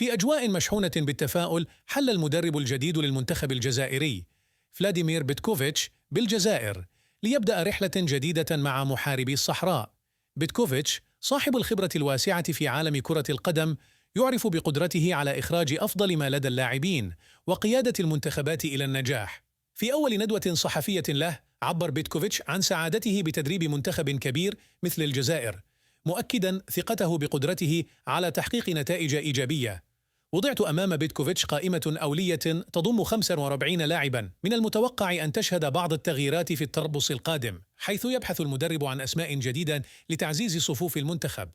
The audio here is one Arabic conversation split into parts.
في أجواء مشحونة بالتفاؤل حل المدرب الجديد للمنتخب الجزائري فلاديمير بيتكوفيتش بالجزائر ليبدأ رحلة جديدة مع محاربي الصحراء. بيتكوفيتش صاحب الخبرة الواسعة في عالم كرة القدم يعرف بقدرته على إخراج أفضل ما لدى اللاعبين وقيادة المنتخبات إلى النجاح. في أول ندوة صحفية له عبر بيتكوفيتش عن سعادته بتدريب منتخب كبير مثل الجزائر، مؤكداً ثقته بقدرته على تحقيق نتائج إيجابية. وضعت أمام بيتكوفيتش قائمة أولية تضم 45 لاعباً، من المتوقع أن تشهد بعض التغييرات في التربص القادم، حيث يبحث المدرب عن أسماء جديدة لتعزيز صفوف المنتخب.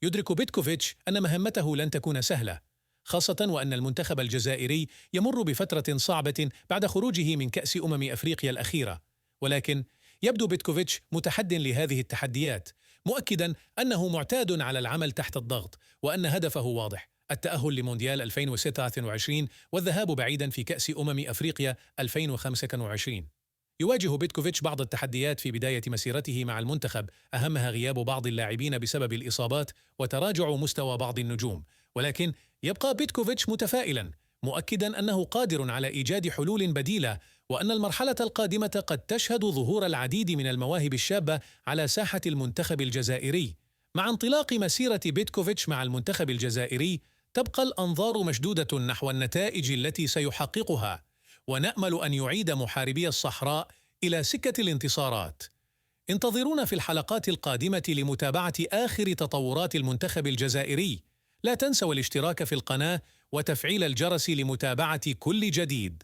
يدرك بيتكوفيتش أن مهمته لن تكون سهلة، خاصة وأن المنتخب الجزائري يمر بفترة صعبة بعد خروجه من كأس أفريقيا الأخيرة، ولكن يبدو بيتكوفيتش متحد لهذه التحديات، مؤكدا أنه معتاد على العمل تحت الضغط وأن هدفه واضح: التأهل لمونديال 2026 والذهاب بعيدا في كأس أفريقيا 2025. يواجه بيتكوفيتش بعض التحديات في بداية مسيرته مع المنتخب، أهمها غياب بعض اللاعبين بسبب الإصابات وتراجع مستوى بعض النجوم، ولكن يبقى بيتكوفيتش متفائلا، مؤكدا أنه قادر على إيجاد حلول بديلة، وأن المرحلة القادمة قد تشهد ظهور العديد من المواهب الشابة على ساحة المنتخب الجزائري. مع انطلاق مسيرة بيتكوفيتش مع المنتخب الجزائري تبقى الأنظار مشدودة نحو النتائج التي سيحققها، ونأمل أن يعيد محاربي الصحراء إلى سكة الانتصارات. انتظرونا في الحلقات القادمة لمتابعة آخر تطورات المنتخب الجزائري. لا تنسوا الاشتراك في القناة وتفعيل الجرس لمتابعة كل جديد.